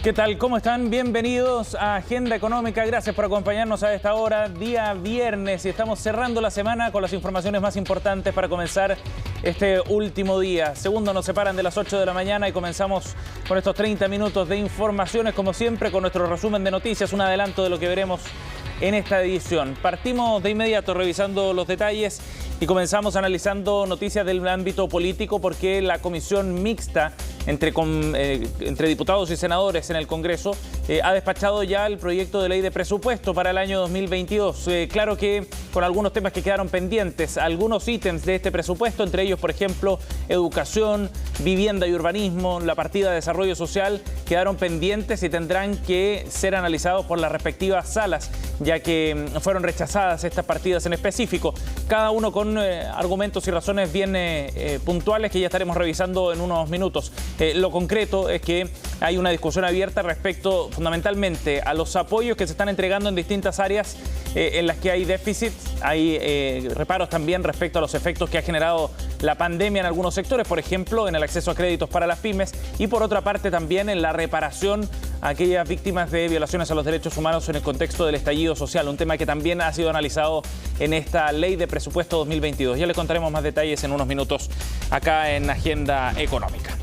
¿Qué tal? ¿Cómo están? Bienvenidos a Agenda Económica. Gracias por acompañarnos a esta hora, día viernes, y estamos cerrando la semana con las informaciones más importantes para comenzar este último día. Segundos nos separan de las 8 de la mañana y comenzamos con estos 30 minutos de informaciones, como siempre, con nuestro resumen de noticias, un adelanto de lo que veremos en esta edición. Partimos de inmediato revisando los detalles y comenzamos analizando noticias del ámbito político, porque la comisión mixta entre diputados y senadores en el Congreso ha despachado ya el proyecto de ley de presupuesto para el año 2022. Claro que con algunos temas que quedaron pendientes, algunos ítems de este presupuesto, entre ellos, por ejemplo, educación, vivienda y urbanismo, la partida de desarrollo social, quedaron pendientes y tendrán que ser analizados por las respectivas salas, ya que fueron rechazadas estas partidas en específico, cada uno con argumentos y razones bien puntuales que ya estaremos revisando en unos minutos. Lo concreto es que hay una discusión abierta respecto fundamentalmente a los apoyos que se están entregando en distintas áreas en las que hay déficit. Hay reparos también respecto a los efectos que ha generado la pandemia en algunos sectores, por ejemplo, en el acceso a créditos para las pymes, y por otra parte también en la reparación a aquellas víctimas de violaciones a los derechos humanos en el contexto del estallido social, un tema que también ha sido analizado en esta ley de presupuesto 2022. Ya les contaremos más detalles en unos minutos acá en Agenda Económica.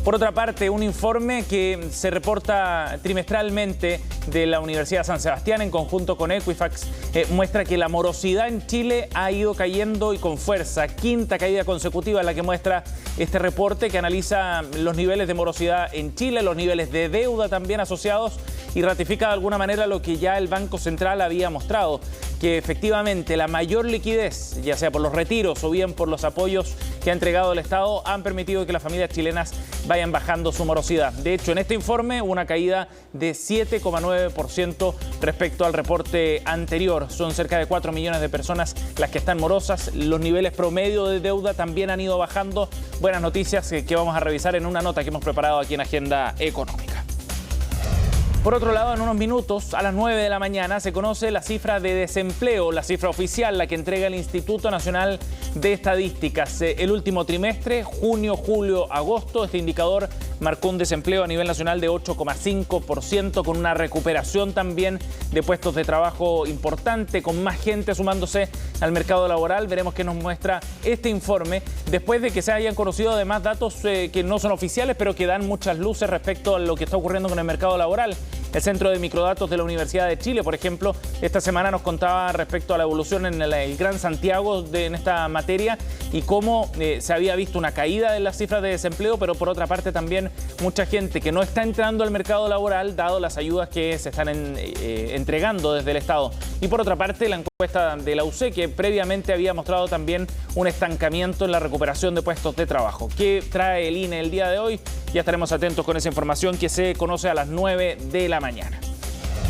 Por otra parte, un informe que se reporta trimestralmente de la Universidad San Sebastián en conjunto con Equifax muestra que la morosidad en Chile ha ido cayendo y con fuerza. Quinta caída consecutiva la que muestra este reporte, que analiza los niveles de morosidad en Chile, los niveles de deuda también asociados, y ratifica de alguna manera lo que ya el Banco Central había mostrado, que efectivamente la mayor liquidez, ya sea por los retiros o bien por los apoyos que ha entregado el Estado, han permitido que las familias chilenas vayan bajando su morosidad. De hecho, en este informe hubo una caída de 7,9% respecto al reporte anterior. Son cerca de 4 millones de personas las que están morosas. Los niveles promedio de deuda también han ido bajando. Buenas noticias que vamos a revisar en una nota que hemos preparado aquí en Agenda Económica. Por otro lado, en unos minutos, a las 9 de la mañana, se conoce la cifra de desempleo, la cifra oficial, la que entrega el Instituto Nacional de Estadísticas. El último trimestre, junio, julio, agosto, este indicador marcó un desempleo a nivel nacional de 8,5%, con una recuperación también de puestos de trabajo importante, con más gente sumándose al mercado laboral. Veremos qué nos muestra este informe, después de que se hayan conocido además datos que no son oficiales, pero que dan muchas luces respecto a lo que está ocurriendo con el mercado laboral. El Centro de Microdatos de la Universidad de Chile, por ejemplo, esta semana nos contaba respecto a la evolución en el Gran Santiago en esta materia y cómo se había visto una caída de las cifras de desempleo, pero por otra parte también mucha gente que no está entrando al mercado laboral, dado las ayudas que se están entregando desde el Estado. Y por otra parte, la encuesta de la UC, que previamente había mostrado también un estancamiento en la recuperación de puestos de trabajo. ¿Qué trae el INE el día de hoy? Ya estaremos atentos con esa información que se conoce a las 9 de la mañana.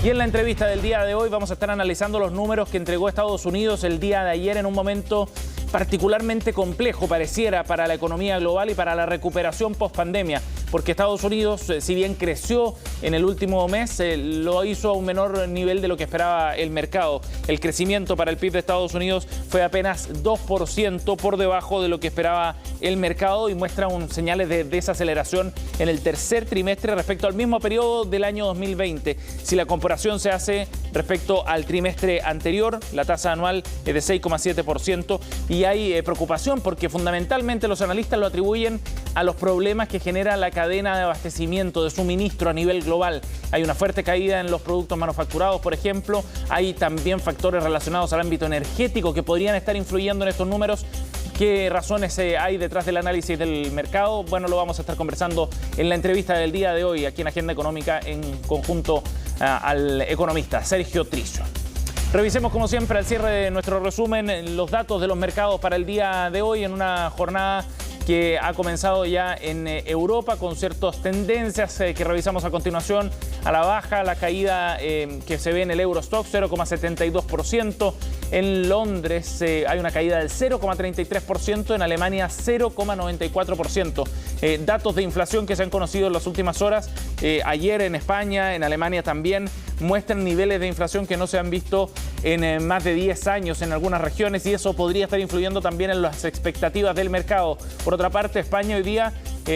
Y en la entrevista del día de hoy vamos a estar analizando los números que entregó Estados Unidos el día de ayer en un momento particularmente complejo, pareciera, para la economía global y para la recuperación post-pandemia, porque Estados Unidos, si bien creció en el último mes, lo hizo a un menor nivel de lo que esperaba el mercado. El crecimiento para el PIB de Estados Unidos fue apenas 2% por debajo de lo que esperaba el mercado y muestra señales de desaceleración en el tercer trimestre respecto al mismo periodo del año 2020. Si la comparación se hace respecto al trimestre anterior, la tasa anual es de 6,7%, y hay preocupación porque fundamentalmente los analistas lo atribuyen a los problemas que genera la cadena de abastecimiento, de suministro a nivel global. Hay una fuerte caída en los productos manufacturados, por ejemplo. Hay también factores relacionados al ámbito energético que podrían estar influyendo en estos números. ¿Qué razones hay detrás del análisis del mercado? Bueno, lo vamos a estar conversando en la entrevista del día de hoy aquí en Agenda Económica en conjunto al economista Sergio Tricio. Revisemos como siempre al cierre de nuestro resumen los datos de los mercados para el día de hoy en una jornada que ha comenzado ya en Europa con ciertas tendencias que revisamos a continuación. A la baja, la caída que se ve en el Eurostoxx, 0,72%. En Londres hay una caída del 0,33%, en Alemania 0,94%. Datos de inflación que se han conocido en las últimas horas, ayer en España, en Alemania también, muestran niveles de inflación que no se han visto en más de 10 años en algunas regiones, y eso podría estar influyendo también en las expectativas del mercado. Por otra parte, España hoy día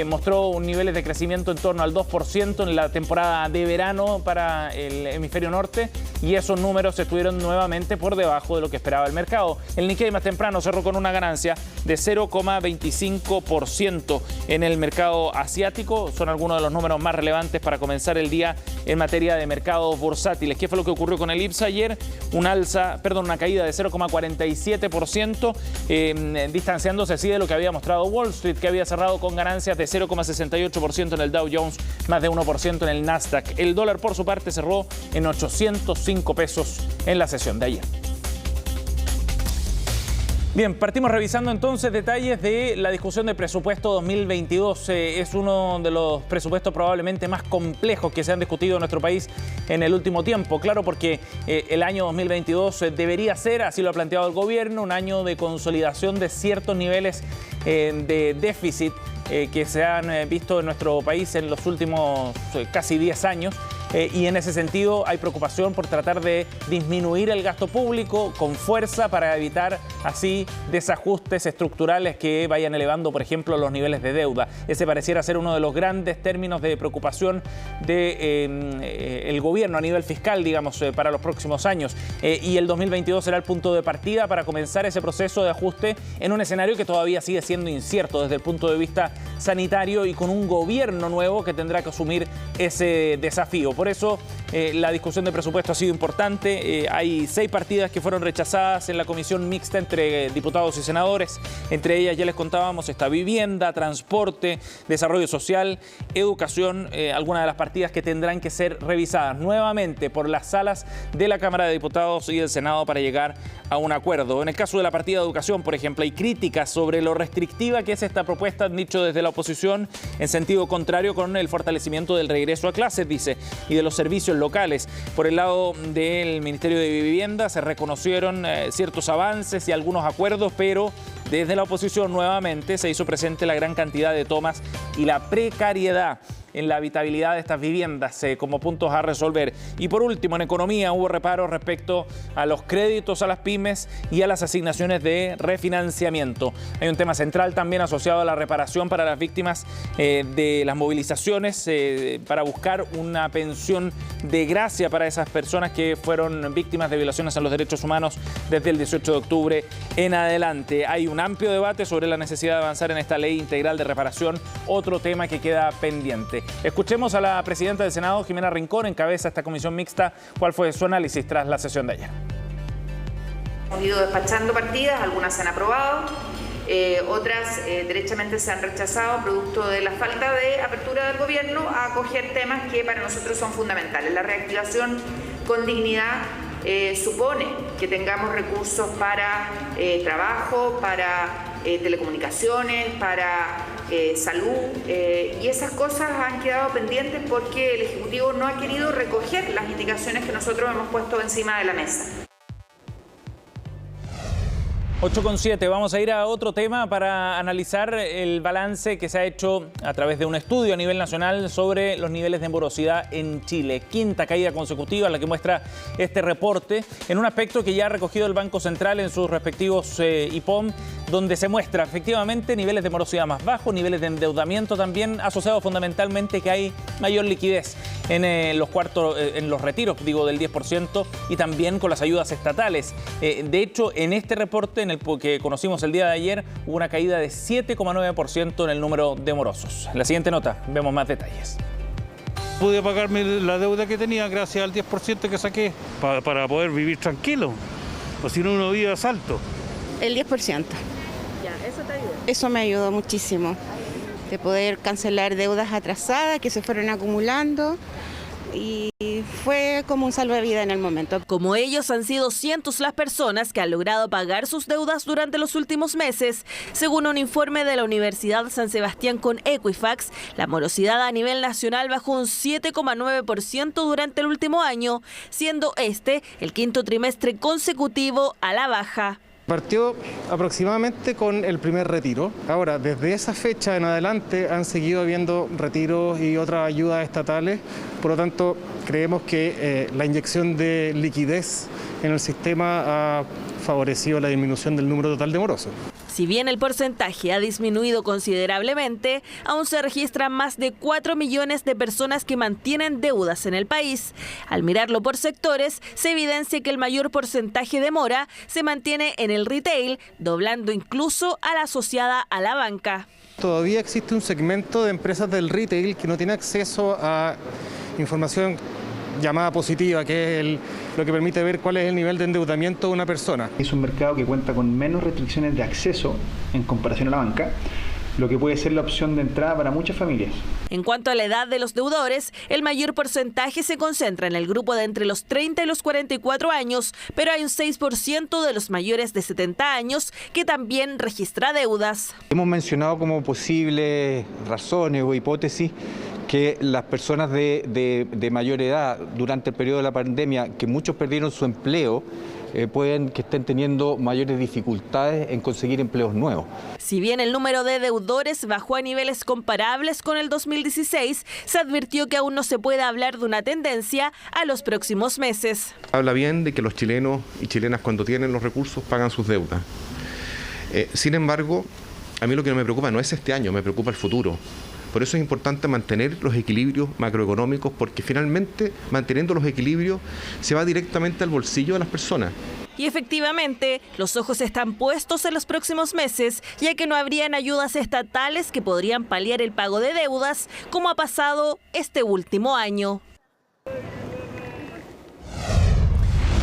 mostró niveles de crecimiento en torno al 2% en la temporada de verano para el hemisferio norte, y esos números estuvieron nuevamente por debajo de lo que esperaba el mercado. El Nikkei más temprano cerró con una ganancia de 0,25% en el mercado asiático. Son algunos de los números más relevantes para comenzar el día en materia de mercados bursátiles. ¿Qué fue lo que ocurrió con el IPSA ayer? Una caída de 0,47%, distanciándose así de lo que había mostrado Wall Street, que había cerrado con ganancias de 0,68% en el Dow Jones, más de 1% en el Nasdaq. El dólar, por su parte, cerró en 805 pesos en la sesión de ayer. Bien, partimos revisando entonces detalles de la discusión del presupuesto 2022. Es uno de los presupuestos probablemente más complejos que se han discutido en nuestro país en el último tiempo. Claro, porque el año 2022 debería ser, así lo ha planteado el gobierno, un año de consolidación de ciertos niveles de déficit que se han visto en nuestro país en los últimos casi 10 años. Y en ese sentido hay preocupación por tratar de disminuir el gasto público con fuerza para evitar así desajustes estructurales que vayan elevando, por ejemplo, los niveles de deuda. Ese pareciera ser uno de los grandes términos de preocupación del gobierno a nivel fiscal, digamos, para los próximos años. Y el 2022 será el punto de partida para comenzar ese proceso de ajuste en un escenario que todavía sigue siendo incierto desde el punto de vista sanitario y con un gobierno nuevo que tendrá que asumir ese desafío. Por eso la discusión de presupuesto ha sido importante. Hay 6 partidas que fueron rechazadas en la comisión mixta entre diputados y senadores. Entre ellas, ya les contábamos, está vivienda, transporte, desarrollo social, educación, algunas de las partidas que tendrán que ser revisadas nuevamente por las salas de la Cámara de Diputados y del Senado para llegar a un acuerdo. En el caso de la partida de educación, por ejemplo, hay críticas sobre lo restrictiva que es esta propuesta, han dicho desde la oposición, en sentido contrario con el fortalecimiento del regreso a clases, dice, y de los servicios locales. Por el lado del Ministerio de Vivienda se reconocieron ciertos avances y algunos acuerdos, pero desde la oposición nuevamente se hizo presente la gran cantidad de tomas y la precariedad en la habitabilidad de estas viviendas como puntos a resolver. Y por último, en economía hubo reparos respecto a los créditos a las pymes y a las asignaciones de refinanciamiento. Hay un tema central también asociado a la reparación para las víctimas de las movilizaciones para buscar una pensión de gracia para esas personas que fueron víctimas de violaciones a los derechos humanos desde el 18 de octubre en adelante. Hay un amplio debate sobre la necesidad de avanzar en esta ley integral de reparación, otro tema que queda pendiente. Escuchemos a la presidenta del Senado, Jimena Rincón, encabeza esta comisión mixta. ¿Cuál fue su análisis tras la sesión de ayer? Hemos ido despachando partidas, algunas se han aprobado, otras derechamente se han rechazado producto de la falta de apertura del gobierno a acoger temas que para nosotros son fundamentales. La reactivación con dignidad supone que tengamos recursos para trabajo, para telecomunicaciones, para salud, y esas cosas han quedado pendientes porque el Ejecutivo no ha querido recoger las indicaciones que nosotros hemos puesto encima de la mesa. 8,7. Vamos a ir a otro tema para analizar el balance que se ha hecho a través de un estudio a nivel nacional sobre los niveles de morosidad en Chile. Quinta caída consecutiva la que muestra este reporte, en un aspecto que ya ha recogido el Banco Central en sus respectivos IPOM, donde se muestra efectivamente niveles de morosidad más bajos, niveles de endeudamiento también asociados fundamentalmente que hay mayor liquidez en los retiros, digo, del 10%, y también con las ayudas estatales. De hecho, en este reporte, en el que conocimos el día de ayer, hubo una caída de 7,9% en el número de morosos. En la siguiente nota vemos más detalles. Pude pagarme la deuda que tenía gracias al 10% que saqué para poder vivir tranquilo, o si no uno vive a salto. El 10%. Ya, ¿eso te ayuda? Eso me ayudó muchísimo, de poder cancelar deudas atrasadas que se fueron acumulando, y fue como un salvavidas en el momento. Como ellos, han sido cientos las personas que han logrado pagar sus deudas durante los últimos meses. Según un informe de la Universidad San Sebastián con Equifax, la morosidad a nivel nacional bajó un 7,9% durante el último año, siendo este el quinto trimestre consecutivo a la baja. Partió aproximadamente con el primer retiro. Ahora, desde esa fecha en adelante han seguido habiendo retiros y otras ayudas estatales. Por lo tanto, creemos que la inyección de liquidez en el sistema ha favorecido la disminución del número total de morosos. Si bien el porcentaje ha disminuido considerablemente, aún se registran más de 4 millones de personas que mantienen deudas en el país. Al mirarlo por sectores, se evidencia que el mayor porcentaje de mora se mantiene en el retail, doblando incluso a la asociada a la banca. Todavía existe un segmento de empresas del retail que no tiene acceso a información llamada positiva, que es lo que permite ver cuál es el nivel de endeudamiento de una persona. Es un mercado que cuenta con menos restricciones de acceso en comparación a la banca, lo que puede ser la opción de entrada para muchas familias. En cuanto a la edad de los deudores, el mayor porcentaje se concentra en el grupo de entre los 30 y los 44 años, pero hay un 6% de los mayores de 70 años que también registra deudas. Hemos mencionado como posibles razones o hipótesis que las personas de mayor edad durante el periodo de la pandemia, que muchos perdieron su empleo, pueden que estén teniendo mayores dificultades en conseguir empleos nuevos. Si bien el número de deudores bajó a niveles comparables con el 2016, se advirtió que aún no se puede hablar de una tendencia a los próximos meses. Habla bien de que los chilenos y chilenas cuando tienen los recursos pagan sus deudas. Sin embargo, a mí lo que no me preocupa no es este año, me preocupa el futuro. Por eso es importante mantener los equilibrios macroeconómicos, porque finalmente, manteniendo los equilibrios, se va directamente al bolsillo de las personas. Y efectivamente, los ojos están puestos en los próximos meses, ya que no habrían ayudas estatales que podrían paliar el pago de deudas, como ha pasado este último año.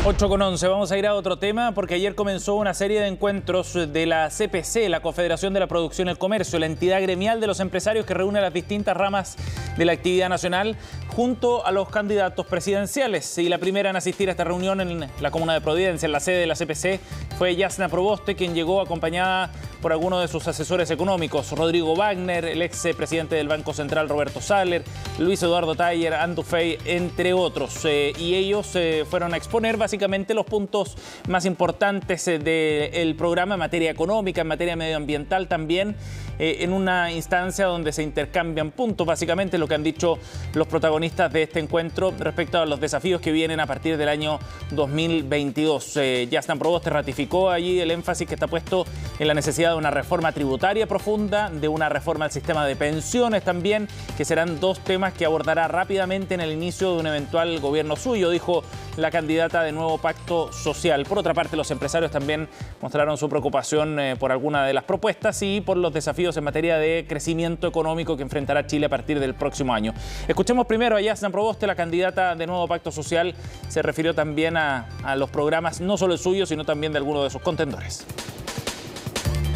8:11, vamos a ir a otro tema porque ayer comenzó una serie de encuentros de la CPC, la Confederación de la Producción y el Comercio, la entidad gremial de los empresarios que reúne las distintas ramas de la actividad nacional junto a los candidatos presidenciales. Y la primera en asistir a esta reunión en la comuna de Providencia, en la sede de la CPC, fue Yasna Proboste, quien llegó acompañada por algunos de sus asesores económicos, Rodrigo Wagner, el ex presidente del Banco Central Roberto Saller, Luis Eduardo Taller, Andrew Fey, entre otros. Y ellos fueron a exponer básicamente los puntos más importantes del programa en materia económica, en materia medioambiental también, en una instancia donde se intercambian puntos, básicamente lo que han dicho los protagonistas de este encuentro respecto a los desafíos que vienen a partir del año 2022. Yasna Proboste ratificó allí el énfasis que está puesto en la necesidad de una reforma tributaria profunda, de una reforma del sistema de pensiones también, que serán dos temas que abordará rápidamente en el inicio de un eventual gobierno suyo, dijo la candidata de Nuevo Pacto Social. Por otra parte, los empresarios también mostraron su preocupación por alguna de las propuestas y por los desafíos en materia de crecimiento económico que enfrentará Chile a partir del próximo año. Escuchemos primero a Yasna Proboste, la candidata de Nuevo Pacto Social. Se refirió también a los programas, no solo el suyo, sino también de algunos de sus contendores.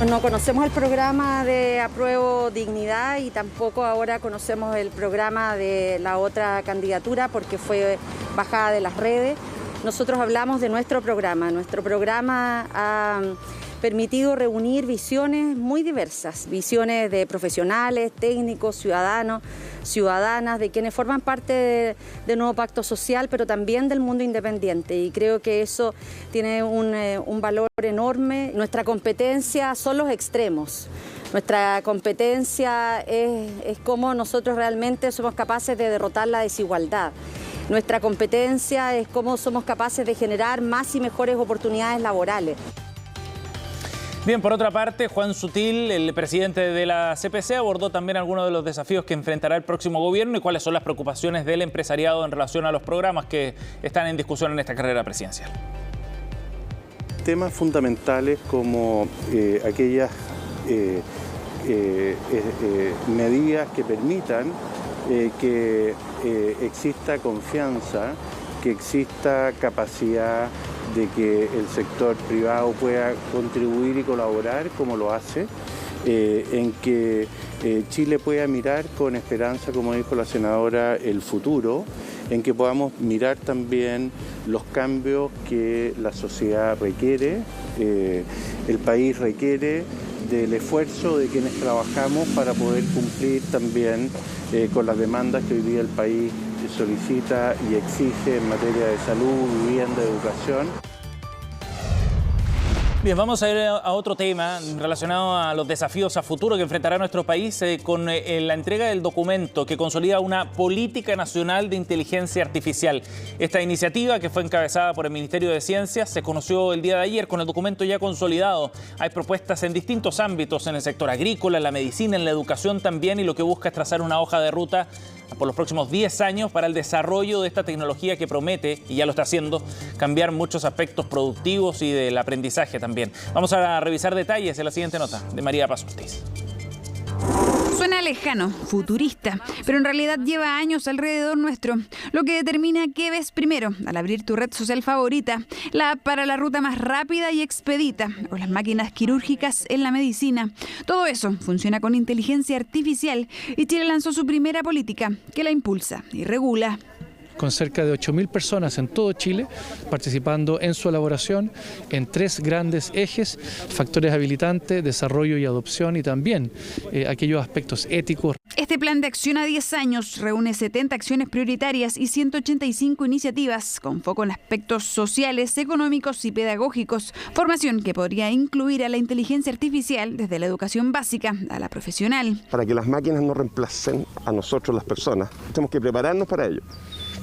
No conocemos el programa de Apruebo Dignidad y tampoco ahora conocemos el programa de la otra candidatura porque fue bajada de las redes. Nosotros hablamos de nuestro programa. Nuestro programa ha permitido reunir visiones muy diversas, visiones de profesionales, técnicos, ciudadanos, ciudadanas, de quienes forman parte de Nuevo Pacto Social, pero también del mundo independiente. Y creo que eso tiene un valor enorme. Nuestra competencia son los extremos. Nuestra competencia es cómo nosotros realmente somos capaces de derrotar la desigualdad. Nuestra competencia es cómo somos capaces de generar más y mejores oportunidades laborales. Bien, por otra parte, Juan Sutil, el presidente de la CPC, abordó también algunos de los desafíos que enfrentará el próximo gobierno y cuáles son las preocupaciones del empresariado en relación a los programas que están en discusión en esta carrera presidencial. Temas fundamentales como aquellas medidas que permitan que exista confianza, que exista capacidad de que el sector privado pueda contribuir y colaborar como lo hace, en que Chile pueda mirar con esperanza, como dijo la senadora, el futuro, en que podamos mirar también los cambios que la sociedad requiere, el país requiere del esfuerzo de quienes trabajamos para poder cumplir también con las demandas que hoy día el país solicita y exige en materia de salud, vivienda, educación. Bien, vamos a ir a otro tema relacionado a los desafíos a futuro que enfrentará nuestro país con la entrega del documento que consolida una política nacional de inteligencia artificial. Esta iniciativa, que fue encabezada por el Ministerio de Ciencias, se conoció el día de ayer con el documento ya consolidado. Hay propuestas en distintos ámbitos, en el sector agrícola, en la medicina, en la educación también, y lo que busca es trazar una hoja de ruta por los próximos 10 años para el desarrollo de esta tecnología que promete, y ya lo está haciendo, cambiar muchos aspectos productivos y del aprendizaje también. Vamos a revisar detalles en la siguiente nota de María Paz Ortiz. Suena lejano, futurista, pero en realidad lleva años alrededor nuestro, lo que determina qué ves primero al abrir tu red social favorita, la app para la ruta más rápida y expedita, o las máquinas quirúrgicas en la medicina. Todo eso funciona con inteligencia artificial y Chile lanzó su primera política que la impulsa y regula. Con cerca de 8.000 personas en todo Chile participando en su elaboración en 3 grandes ejes: factores habilitantes, desarrollo y adopción, y también aquellos aspectos éticos. Este plan de acción a 10 años reúne 70 acciones prioritarias y 185 iniciativas con foco en aspectos sociales, económicos y pedagógicos. Formación que podría incluir a la inteligencia artificial desde la educación básica a la profesional. Para que las máquinas no reemplacen a nosotros las personas, tenemos que prepararnos para ello.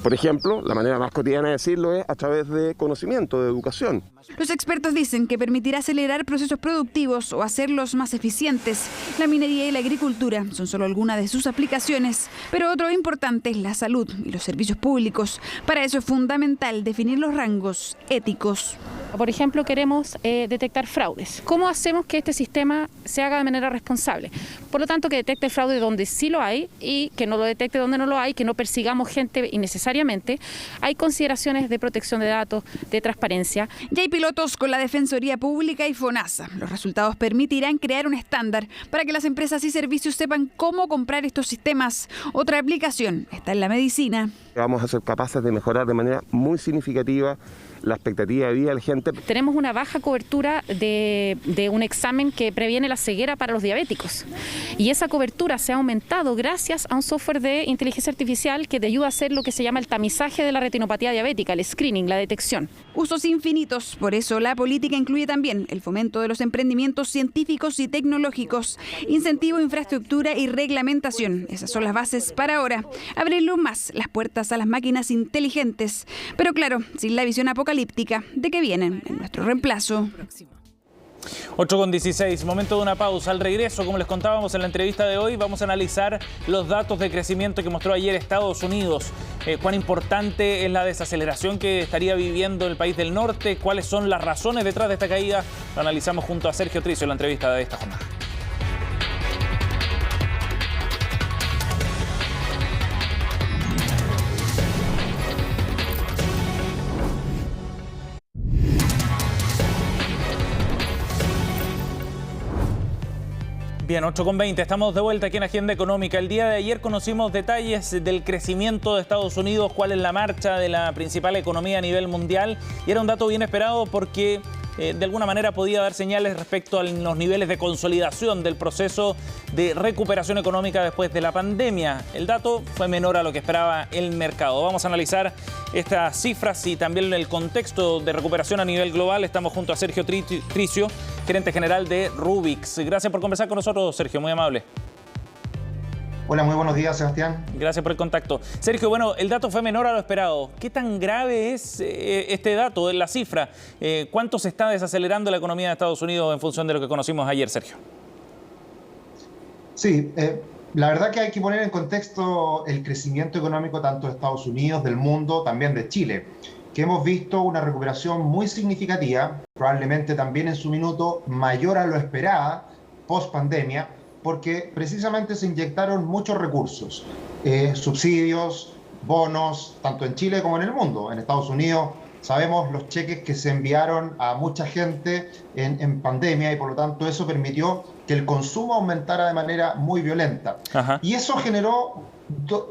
Por ejemplo, la manera más cotidiana de decirlo es a través de conocimiento, de educación. Los expertos dicen que permitirá acelerar procesos productivos o hacerlos más eficientes. La minería y la agricultura son solo algunas de sus aplicaciones, pero otro importante es la salud y los servicios públicos. Para eso es fundamental definir los rangos éticos. Por ejemplo, queremos detectar fraudes. ¿Cómo hacemos que este sistema se haga de manera responsable? Por lo tanto, que detecte fraude donde sí lo hay y que no lo detecte donde no lo hay, que no persigamos gente innecesariamente. Hay consideraciones de protección de datos, de transparencia. Ya hay pilotos con la Defensoría Pública y FONASA. Los resultados permitirán crear un estándar para que las empresas y servicios sepan cómo comprar estos sistemas. Otra aplicación está en la medicina. Vamos a ser capaces de mejorar de manera muy significativa la expectativa de vida de la gente. Tenemos una baja cobertura de un examen que previene la ceguera para los diabéticos. Y esa cobertura se ha aumentado gracias a un software de inteligencia artificial que te ayuda a hacer lo que se llama el tamizaje de la retinopatía diabética, el screening, la detección. Usos infinitos, por eso la política incluye también el fomento de los emprendimientos científicos y tecnológicos, incentivo, infraestructura y reglamentación. Esas son las bases para ahora. Abrirlo más las puertas a las máquinas inteligentes, pero claro, sin la visión apocalíptica de que vienen en nuestro reemplazo. 8:16, momento de una pausa. Al regreso, como les contábamos en la entrevista de hoy, vamos a analizar los datos de crecimiento que mostró ayer Estados Unidos. Cuán importante es la desaceleración que estaría viviendo el país del norte, cuáles son las razones detrás de esta caída. Lo analizamos junto a Sergio Tricio en la entrevista de esta jornada. Bien, 8:20, estamos de vuelta aquí en Agenda Económica. El día de ayer conocimos detalles del crecimiento de Estados Unidos, cuál es la marcha de la principal economía a nivel mundial, y era un dato bien esperado porque de alguna manera podía dar señales respecto a los niveles de consolidación del proceso de recuperación económica después de la pandemia. El dato fue menor a lo que esperaba el mercado. Vamos a analizar estas cifras y también el contexto de recuperación a nivel global. Estamos junto a Sergio Tricio, gerente general de Rubix. Gracias por conversar con nosotros, Sergio, muy amable. Hola, muy buenos días, Sebastián. Gracias por el contacto. Sergio, bueno, el dato fue menor a lo esperado. ¿Qué tan grave es este dato, la cifra? ¿Cuánto se está desacelerando la economía de Estados Unidos en función de lo que conocimos ayer, Sergio? Sí, la verdad que hay que poner en contexto el crecimiento económico tanto de Estados Unidos, del mundo, también de Chile, que hemos visto una recuperación muy significativa, probablemente también en su minuto mayor a lo esperada, post pandemia, porque precisamente se inyectaron muchos recursos, subsidios, bonos, tanto en Chile como en el mundo. En Estados Unidos sabemos los cheques que se enviaron a mucha gente en pandemia y por lo tanto eso permitió que el consumo aumentara de manera muy violenta. Ajá. Y eso generó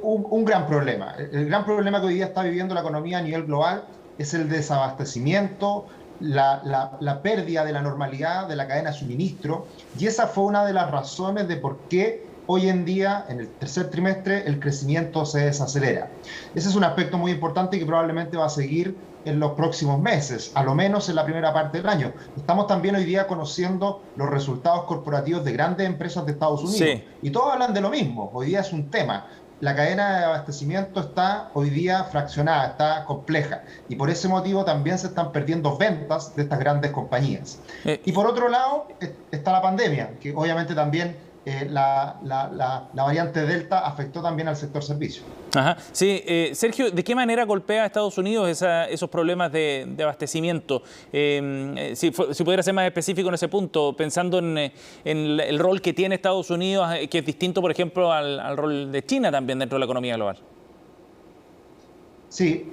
un gran problema. El gran problema que hoy día está viviendo la economía a nivel global es el desabastecimiento, la pérdida de la normalidad de la cadena de suministro, y esa fue una de las razones de por qué hoy en día, en el tercer trimestre, el crecimiento se desacelera. Ese es un aspecto muy importante que probablemente va a seguir en los próximos meses, a lo menos en la primera parte del año. Estamos también hoy día conociendo los resultados corporativos de grandes empresas de Estados Unidos. Sí. Y todos hablan de lo mismo. Hoy día es un tema. La cadena de abastecimiento está hoy día fraccionada, está compleja. Y por ese motivo también se están perdiendo ventas de estas grandes compañías. Y por otro lado está la pandemia, que obviamente también la variante Delta afectó también al sector servicio. Ajá. Sí, Sergio, ¿de qué manera golpea a Estados Unidos esos problemas de abastecimiento? Si pudiera ser más específico en ese punto, pensando en el rol que tiene Estados Unidos, que es distinto, por ejemplo, al rol de China también dentro de la economía global. Sí,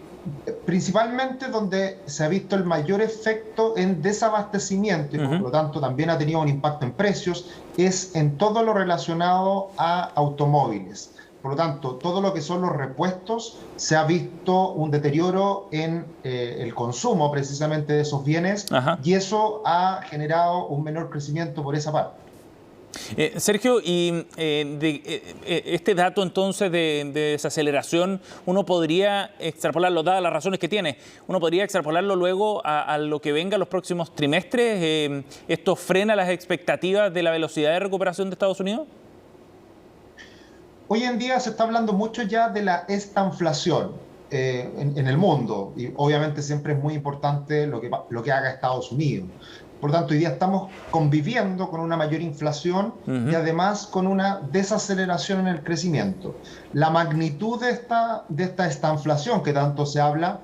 principalmente donde se ha visto el mayor efecto en desabastecimiento y por lo tanto también ha tenido un impacto en precios, es en todo lo relacionado a automóviles. Por lo tanto, todo lo que son los repuestos, se ha visto un deterioro en el consumo precisamente de esos bienes. Y eso ha generado un menor crecimiento por esa parte. Sergio, y este dato entonces de desaceleración, uno podría extrapolarlo, dadas las razones que tiene, uno podría extrapolarlo luego a lo que venga en los próximos trimestres. ¿Esto frena las expectativas de la velocidad de recuperación de Estados Unidos? Hoy en día se está hablando mucho ya de la estanflación en el mundo, y obviamente siempre es muy importante lo que haga Estados Unidos. Por lo tanto, hoy día estamos conviviendo con una mayor inflación y además con una desaceleración en el crecimiento. La magnitud de esta estanflación que tanto se habla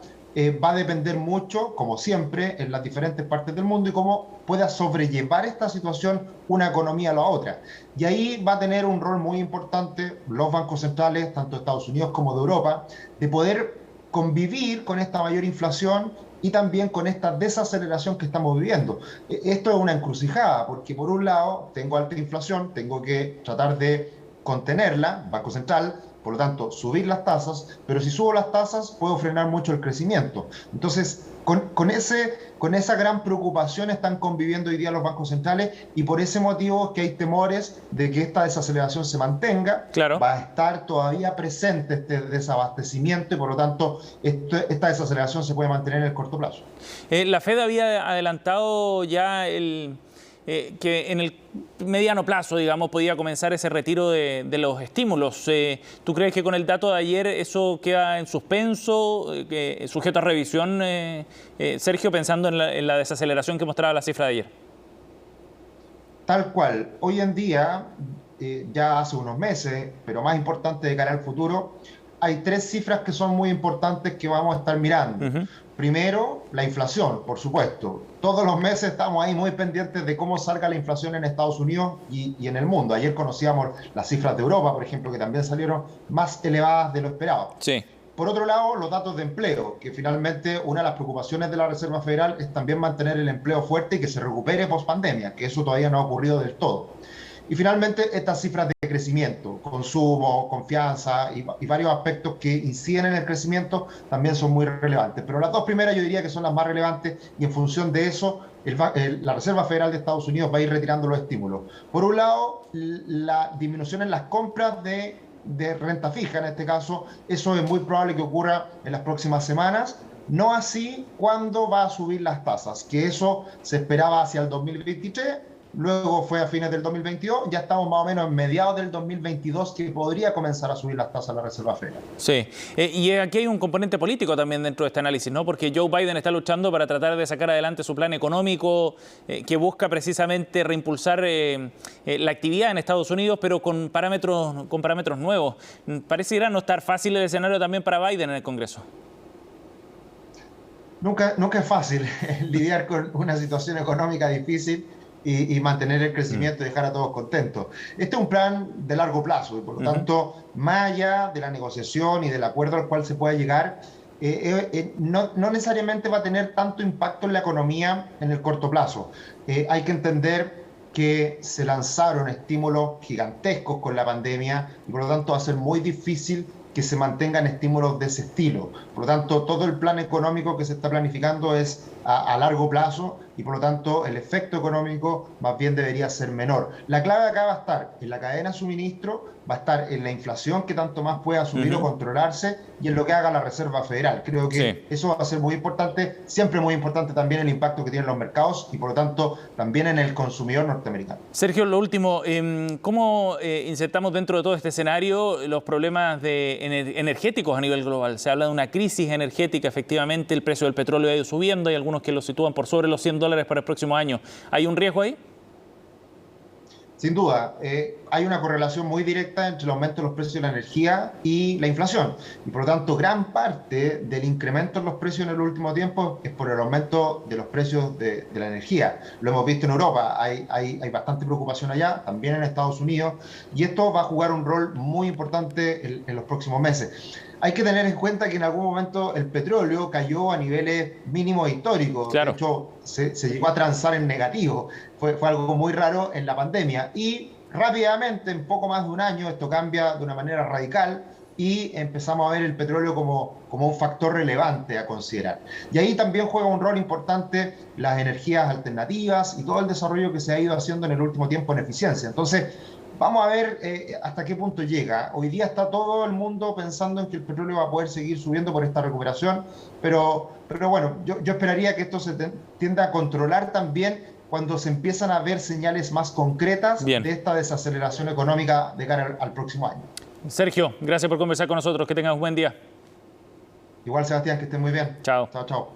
va a depender mucho, como siempre, en las diferentes partes del mundo y cómo pueda sobrellevar esta situación una economía a la otra. Y ahí va a tener un rol muy importante los bancos centrales, tanto de Estados Unidos como de Europa, de poder convivir con esta mayor inflación y también con esta desaceleración que estamos viviendo. Esto es una encrucijada, porque por un lado tengo alta inflación, tengo que tratar de contenerla, Banco Central, por lo tanto subir las tasas, pero si subo las tasas puedo frenar mucho el crecimiento. Entonces, con esa gran preocupación están conviviendo hoy día los bancos centrales y por ese motivo es que hay temores de que esta desaceleración se mantenga. Claro. Va a estar todavía presente este desabastecimiento y por lo tanto esta desaceleración se puede mantener en el corto plazo. La Fed había adelantado ya que en el mediano plazo, digamos, podía comenzar ese retiro de los estímulos. ¿Tú crees que con el dato de ayer eso queda en suspenso, sujeto a revisión, Sergio, pensando en la desaceleración que mostraba la cifra de ayer? Tal cual. Hoy en día, ya hace unos meses, pero más importante de cara al futuro, hay tres cifras que son muy importantes que vamos a estar mirando. Primero, la inflación, por supuesto. Todos los meses estamos ahí muy pendientes de cómo salga la inflación en Estados Unidos y en el mundo. Ayer conocíamos las cifras de Europa, por ejemplo, que también salieron más elevadas de lo esperado. Sí. Por otro lado, los datos de empleo, que finalmente una de las preocupaciones de la Reserva Federal es también mantener el empleo fuerte y que se recupere post-pandemia, que eso todavía no ha ocurrido del todo. Y finalmente, estas cifras de crecimiento, consumo, confianza y varios aspectos que inciden en el crecimiento también son muy relevantes. Pero las dos primeras yo diría que son las más relevantes y en función de eso, la Reserva Federal de Estados Unidos va a ir retirando los estímulos. Por un lado, la disminución en las compras de renta fija, en este caso, eso es muy probable que ocurra en las próximas semanas. No así cuando va a subir las tasas, que eso se esperaba hacia el 2023. Luego fue a fines del 2022, ya estamos más o menos en mediados del 2022 que podría comenzar a subir las tasas de la Reserva Federal. Sí, y aquí hay un componente político también dentro de este análisis, ¿no? Porque Joe Biden está luchando para tratar de sacar adelante su plan económico que busca precisamente reimpulsar la actividad en Estados Unidos, pero con parámetros nuevos. Pareciera no estar fácil el escenario también para Biden en el Congreso. Nunca es fácil lidiar con una situación económica difícil y mantener el crecimiento y dejar a todos contentos. Este es un plan de largo plazo y por lo tanto, más allá de la negociación y del acuerdo al cual se pueda llegar, no necesariamente va a tener tanto impacto en la economía en el corto plazo. Hay que entender que se lanzaron estímulos gigantescos con la pandemia y por lo tanto va a ser muy difícil que se mantengan estímulos de ese estilo. Por lo tanto, todo el plan económico que se está planificando es a largo plazo y por lo tanto el efecto económico más bien debería ser menor. La clave acá va a estar en la cadena de suministro, va a estar en la inflación que tanto más pueda subir o controlarse y en lo que haga la Reserva Federal. Creo que eso va a ser muy importante, siempre muy importante también el impacto que tienen los mercados y por lo tanto también en el consumidor norteamericano. Sergio, lo último, ¿cómo insertamos dentro de todo este escenario los problemas energéticos a nivel global? Se habla de una crisis energética, efectivamente el precio del petróleo ha ido subiendo, hay algunos que lo sitúan por sobre los $100 para el próximo año. ¿Hay un riesgo ahí? Sin duda, hay una correlación muy directa entre el aumento de los precios de la energía y la inflación. Y por lo tanto, gran parte del incremento en los precios en el último tiempo es por el aumento de los precios de la energía. Lo hemos visto en Europa, hay bastante preocupación allá, también en Estados Unidos, y esto va a jugar un rol muy importante en los próximos meses. Hay que tener en cuenta que en algún momento el petróleo cayó a niveles mínimos históricos. Claro. De hecho, se llegó a transar en negativo. Fue algo muy raro en la pandemia. Y rápidamente, en poco más de un año, esto cambia de una manera radical y empezamos a ver el petróleo como un factor relevante a considerar. Y ahí también juega un rol importante las energías alternativas y todo el desarrollo que se ha ido haciendo en el último tiempo en eficiencia. Entonces, vamos a ver hasta qué punto llega. Hoy día está todo el mundo pensando en que el petróleo va a poder seguir subiendo por esta recuperación, pero bueno, yo esperaría que esto se tienda a controlar también cuando se empiezan a ver señales más concretas de esta desaceleración económica de cara al próximo año. Sergio, gracias por conversar con nosotros. Que tengas un buen día. Igual, Sebastián, que estés muy bien. Chao. Chao, chao.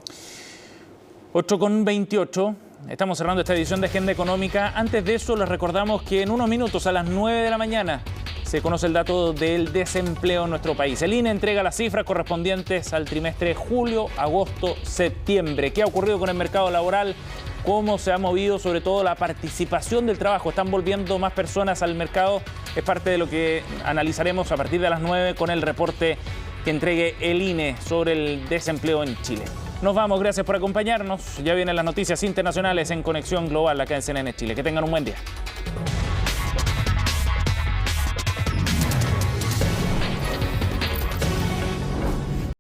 8:28. Estamos cerrando esta edición de Agenda Económica. Antes de eso, les recordamos que en unos minutos, a las 9 de la mañana, se conoce el dato del desempleo en nuestro país. El INE entrega las cifras correspondientes al trimestre julio, agosto, septiembre. ¿Qué ha ocurrido con el mercado laboral? ¿Cómo se ha movido sobre todo la participación del trabajo? ¿Están volviendo más personas al mercado? Es parte de lo que analizaremos a partir de las 9 con el reporte que entregue el INE sobre el desempleo en Chile. Nos vamos, gracias por acompañarnos. Ya vienen las noticias internacionales en Conexión Global acá en CNN Chile. Que tengan un buen día.